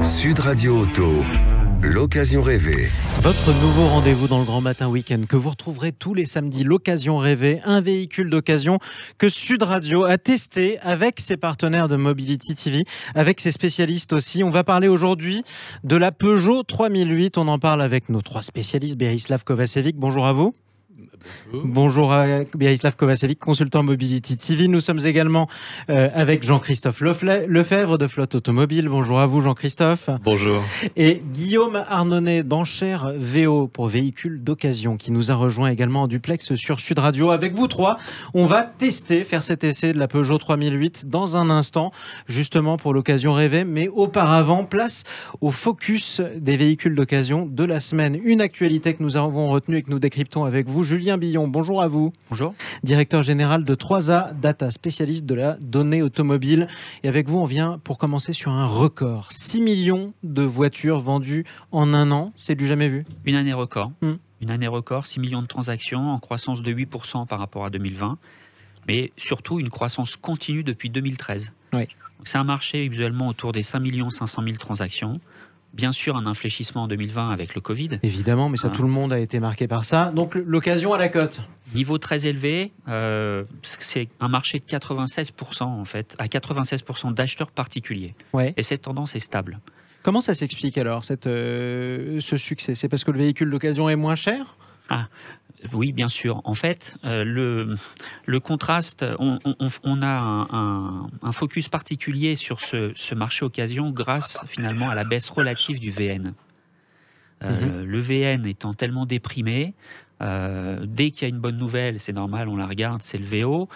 Sud Radio Auto, l'occasion rêvée. Votre nouveau rendez-vous dans le Grand Matin Week-end que vous retrouverez tous les samedis, l'occasion rêvée, un véhicule d'occasion que Sud Radio a testé avec ses partenaires de Mobility TV, avec ses spécialistes aussi. On va parler aujourd'hui de la Peugeot 3008. On en parle avec nos trois spécialistes. Berislav Kovacevic, bonjour à vous. Bonjour à Berislav Kovacevic, consultant Mobility TV. Nous sommes également avec Jean-Christophe Lefebvre de Flotte Automobile. Bonjour à vous Jean-Christophe. Bonjour. Et Guillaume Arnonnet d'Enchères VO pour véhicules d'occasion qui nous a rejoint également en duplex sur Sud Radio. Avec vous trois, on va faire cet essai de la Peugeot 3008 dans un instant, justement pour l'occasion rêvée. Mais auparavant, place au focus des véhicules d'occasion de la semaine. Une actualité que nous avons retenue et que nous décryptons avec vous. Julien Billon, bonjour à vous. Bonjour. Directeur général de 3A Data, spécialiste de la donnée automobile. Et avec vous, on vient pour commencer sur un record. 6 millions de voitures vendues en un an. C'est du jamais vu. Une année record. Une année record, 6 millions de transactions en croissance de 8% par rapport à 2020. Mais surtout, une croissance continue depuis 2013. Oui. C'est un marché usuellement autour des 5 500 000 transactions. Bien sûr, un infléchissement en 2020 avec le Covid. Évidemment, mais ça, tout le monde a été marqué par ça. Donc, l'occasion à la cote. Niveau très élevé, c'est un marché de 96% en fait, à 96% d'acheteurs particuliers. Ouais. Et cette tendance est stable. Comment ça s'explique alors, ce succès? C'est parce que le véhicule d'occasion est moins cher? Oui, bien sûr. En fait, le contraste, on a un focus particulier sur ce marché occasion grâce finalement à la baisse relative du VN. Le VN étant tellement déprimé, dès qu'il y a une bonne nouvelle, c'est normal, on la regarde, c'est le VO.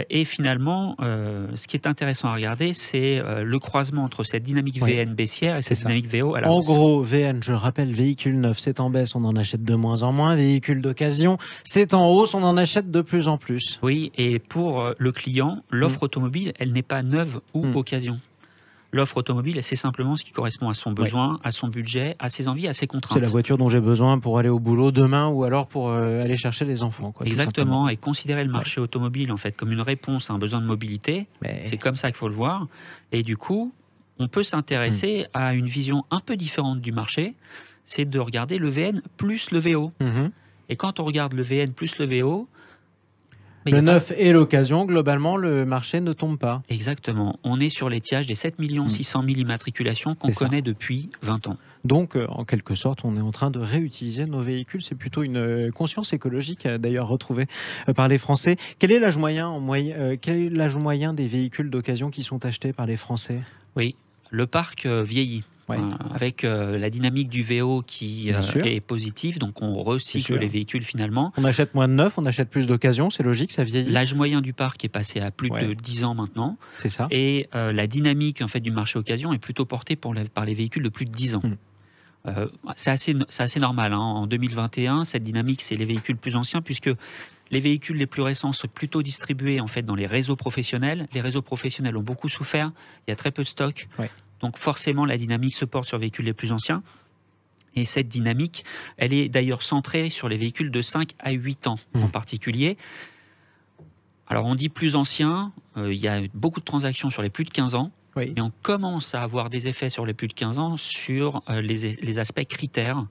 Et finalement, ce qui est intéressant à regarder, c'est le croisement entre cette dynamique VN baissière et cette dynamique VO à la hausse. En gros, VN, je le rappelle, véhicule neuf, c'est en baisse, on en achète de moins en moins. Véhicule d'occasion, c'est en hausse, on en achète de plus en plus. Oui, et pour le client, l'offre automobile, elle n'est pas neuve ou occasion. L'offre automobile, c'est simplement ce qui correspond à son besoin, à son budget, à ses envies, à ses contraintes. C'est la voiture dont j'ai besoin pour aller au boulot demain ou alors pour aller chercher les enfants. Exactement, et considérer le marché automobile en fait comme une réponse à un besoin de mobilité, c'est comme ça qu'il faut le voir. Et du coup, on peut s'intéresser à une vision un peu différente du marché, c'est de regarder le VN plus le VO. Et quand on regarde le VN plus le VO, le neuf et l'occasion, globalement, le marché ne tombe pas. Exactement. On est sur l'étiage des 7 600 000 immatriculations qu'on connaît depuis 20 ans. Donc, en quelque sorte, on est en train de réutiliser nos véhicules. C'est plutôt une conscience écologique, d'ailleurs, retrouvée par les Français. Quel est l'âge moyen, des véhicules d'occasion qui sont achetés par les Français? Oui, le parc vieillit. Avec la dynamique du VO qui est positive, donc on recycle les véhicules finalement. On achète moins de neuf, on achète plus d'occasion, c'est logique, ça vieillit. L'âge moyen du parc est passé à plus de 10 ans maintenant. C'est ça. Et la dynamique en fait, du marché occasion est plutôt portée par les véhicules de plus de 10 ans. C'est assez normal. En 2021, cette dynamique, c'est les véhicules plus anciens, puisque les véhicules les plus récents sont plutôt distribués en fait, dans les réseaux professionnels. Les réseaux professionnels ont beaucoup souffert, il y a très peu de stock. Donc forcément, la dynamique se porte sur les véhicules les plus anciens. Et cette dynamique, elle est d'ailleurs centrée sur les véhicules de 5 à 8 ans en particulier. Alors on dit plus anciens, il y a beaucoup de transactions sur les plus de 15 ans. Et on commence à avoir des effets sur les plus de 15 ans sur les aspects critères.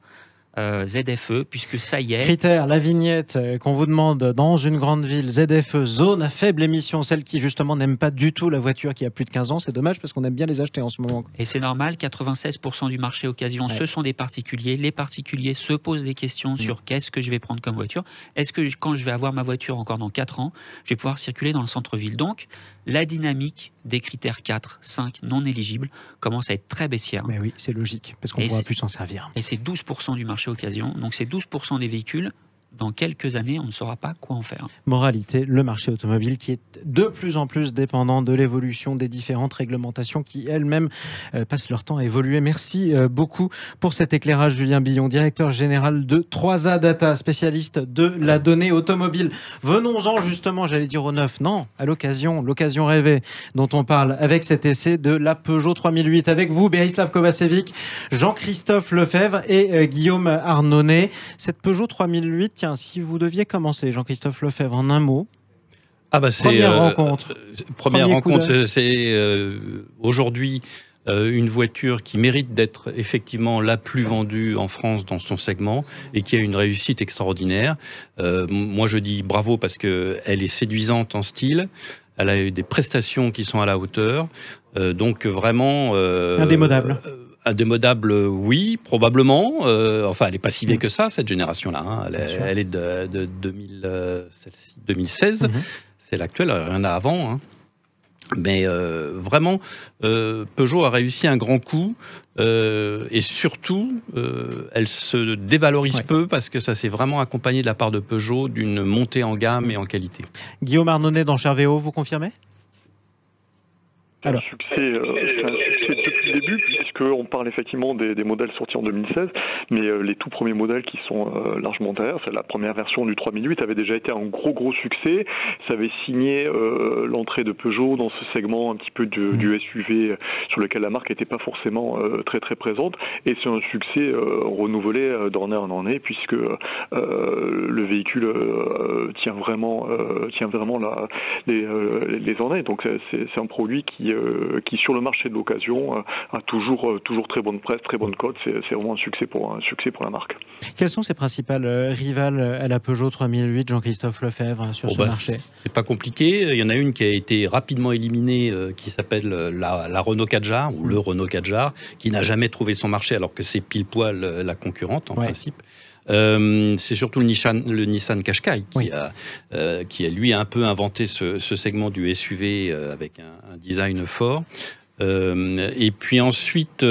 ZFE, puisque ça y est. Critères, la vignette qu'on vous demande dans une grande ville, ZFE, zone à faible émission, celle qui justement n'aime pas du tout la voiture qui a plus de 15 ans, c'est dommage parce qu'on aime bien les acheter en ce moment. Et c'est normal, 96% du marché occasion, ce sont des particuliers. Les particuliers se posent des questions sur qu'est-ce que je vais prendre comme voiture. Est-ce que quand je vais avoir ma voiture encore dans 4 ans, je vais pouvoir circuler dans le centre-ville? Donc, la dynamique des critères 4, 5 non éligibles commence à être très baissière. Mais oui, c'est logique, parce qu'on ne pourra plus s'en servir. Et c'est 12% du marché occasion, donc c'est 12% des véhicules. Dans quelques années, on ne saura pas quoi en faire. Moralité, le marché automobile qui est de plus en plus dépendant de l'évolution des différentes réglementations qui elles-mêmes passent leur temps à évoluer. Merci beaucoup pour cet éclairage, Julien Billon, directeur général de 3A Data, spécialiste de la donnée automobile. Venons-en justement, j'allais dire au neuf, non, à l'occasion rêvée dont on parle avec cet essai de la Peugeot 3008. Avec vous, Berislav Kovacevic, Jean-Christophe Lefebvre et Guillaume Arnonnet. Cette Peugeot 3008, tiens, si vous deviez commencer, Jean-Christophe Lefebvre, en un mot. Première rencontre. Première rencontre, c'est aujourd'hui une voiture qui mérite d'être effectivement la plus vendue en France dans son segment et qui a une réussite extraordinaire. Moi, je dis bravo parce qu'elle est séduisante en style. Elle a eu des prestations qui sont à la hauteur. Donc vraiment... indémodable. Indémodable, oui, probablement. Enfin, elle n'est pas si vieille que ça, cette génération-là. Hein. Elle est de 2016. C'est l'actuelle, rien à avant. Hein. Mais vraiment, Peugeot a réussi un grand coup. Et surtout, elle se dévalorise peu parce que ça s'est vraiment accompagné de la part de Peugeot d'une montée en gamme et en qualité. Guillaume Arnonnet dans Chervéo, vous confirmez ? C'est un succès depuis le début, puisqu'on parle effectivement des modèles sortis en 2016, mais les tout premiers modèles qui sont largement derrière, c'est la première version du 3008, avait déjà été un gros succès. Ça avait signé l'entrée de Peugeot dans ce segment un petit peu du SUV sur lequel la marque n'était pas forcément très présente, et c'est un succès renouvelé d'année en année, puisque le véhicule tient vraiment les années. Donc c'est un produit qui sur le marché de l'occasion a toujours très bonne presse, très bonne cote. C'est vraiment un succès pour la marque. Quelles sont ses principales rivales à la Peugeot 3008, Jean-Christophe Lefebvre, sur ce marché ? C'est pas compliqué. Il y en a une qui a été rapidement éliminée, qui s'appelle la Renault Kadjar, ou le Renault Kadjar, qui n'a jamais trouvé son marché, alors que c'est pile poil la concurrente, en principe. C'est surtout le Nissan Qashqai qui a lui un peu inventé ce segment du SUV avec un design fort. Et puis ensuite,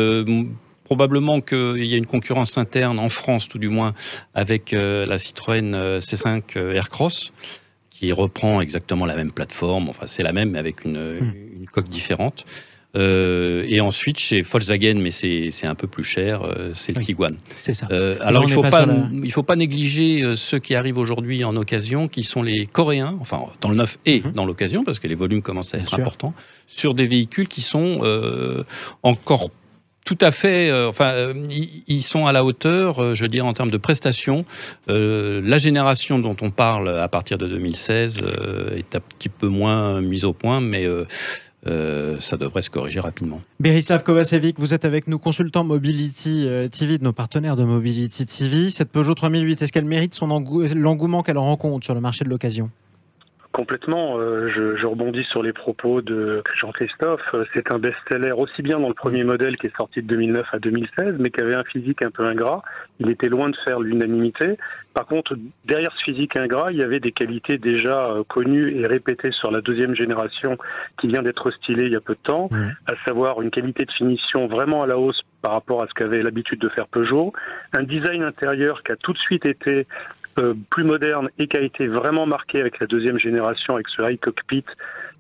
probablement qu'il y a une concurrence interne en France, tout du moins, avec la Citroën C5 Aircross, qui reprend exactement la même plateforme. Enfin, c'est la même, mais avec une coque différente. Et ensuite, chez Volkswagen, mais c'est un peu plus cher, c'est le Tiguan. C'est ça. Alors, il faut pas négliger ceux qui arrivent aujourd'hui en occasion, qui sont les Coréens, enfin, dans le neuf et dans l'occasion, parce que les volumes commencent à être importants, sur des véhicules qui sont encore tout à fait... ils sont à la hauteur, je veux dire, en termes de prestations. La génération dont on parle à partir de 2016 est un petit peu moins mise au point, mais... ça devrait se corriger rapidement. Berislav Kovacevic, vous êtes avec nous, consultant Mobility TV, de nos partenaires de Mobility TV. Cette Peugeot 3008, est-ce qu'elle mérite l'engouement qu'elle rencontre sur le marché de l'occasion ? Complètement. Je rebondis sur les propos de Jean-Christophe. C'est un best-seller aussi bien dans le premier modèle qui est sorti de 2009 à 2016, mais qui avait un physique un peu ingrat. Il était loin de faire l'unanimité. Par contre, derrière ce physique ingrat, il y avait des qualités déjà connues et répétées sur la deuxième génération qui vient d'être stylée il y a peu de temps, à savoir une qualité de finition vraiment à la hausse par rapport à ce qu'avait l'habitude de faire Peugeot, un design intérieur qui a tout de suite été plus moderne et qui a été vraiment marqué avec la deuxième génération, avec ce high cockpit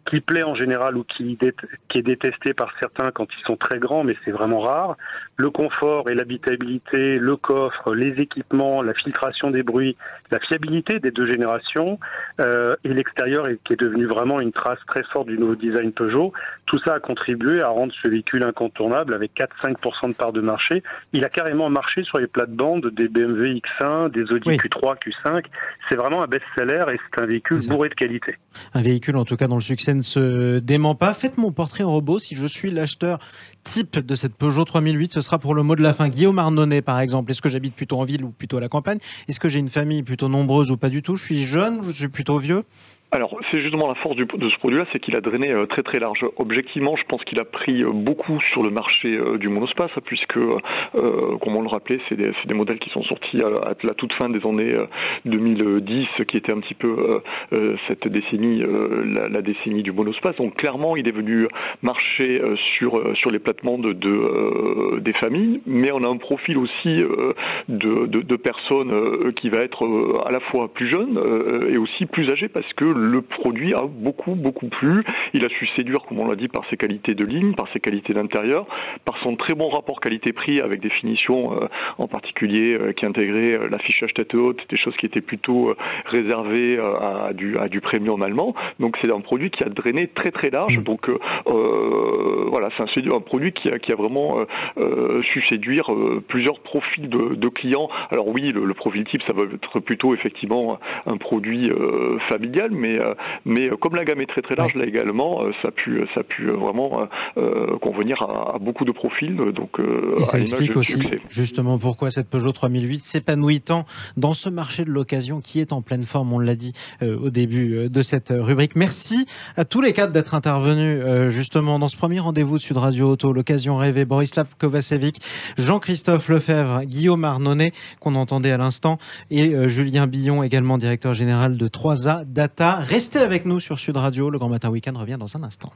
qui plaît en général ou qui est détesté par certains quand ils sont très grands, mais c'est vraiment rare. Le confort et l'habitabilité, le coffre, les équipements, la filtration des bruits, la fiabilité des deux générations et l'extérieur qui est devenu vraiment une trace très forte du nouveau design Peugeot. Tout ça a contribué à rendre ce véhicule incontournable avec 4-5% de part de marché. Il a carrément marché sur les plates-bandes des BMW X1, des Audi Q3, Q5. C'est vraiment un best-seller et c'est un véhicule bourré de qualité. Un véhicule, en tout cas, dont le succès ne se dément pas. Faites mon portrait robot. Si je suis l'acheteur type de cette Peugeot 3008, ce sera pour le mot de la fin. Guillaume Arnonnet, par exemple. Est-ce que j'habite plutôt en ville ou plutôt à la campagne ? Est-ce que j'ai une famille plutôt nombreuse ou pas du tout ? Je suis jeune ou je suis plutôt vieux ? Alors, c'est justement la force de ce produit-là, c'est qu'il a drainé très large. Objectivement, je pense qu'il a pris beaucoup sur le marché du monospace, puisque, comme on le rappelait, c'est des modèles qui sont sortis à la toute fin des années 2010, qui était un petit peu cette décennie, la décennie du monospace. Donc, clairement, il est venu marcher sur les plates-bandes des familles, mais on a un profil aussi de personnes qui va être à la fois plus jeune et aussi plus âgé, parce que le produit a beaucoup plu. Il a su séduire, comme on l'a dit, par ses qualités de ligne, par ses qualités d'intérieur, par son très bon rapport qualité-prix avec des finitions en particulier qui intégraient l'affichage tête haute, des choses qui étaient plutôt réservées à du premium allemand. Donc c'est un produit qui a drainé très large. Donc voilà, c'est un produit qui a vraiment su séduire plusieurs profils de clients. Alors oui, le profil type, ça va être plutôt effectivement un produit familial, mais mais comme la gamme est très très large, là également, ça a pu vraiment convenir à beaucoup de profils. Donc, et ça explique aussi justement pourquoi cette Peugeot 3008 s'épanouit tant dans ce marché de l'occasion qui est en pleine forme, on l'a dit au début de cette rubrique. Merci à tous les quatre d'être intervenus justement dans ce premier rendez-vous de Sud Radio Auto, l'occasion rêvée. Borislav Kovacevic, Jean-Christophe Lefebvre, Guillaume Arnonnet qu'on entendait à l'instant et Julien Billon, également directeur général de 3A Data. Restez avec nous sur Sud Radio, le Grand Matin Week-end revient dans un instant.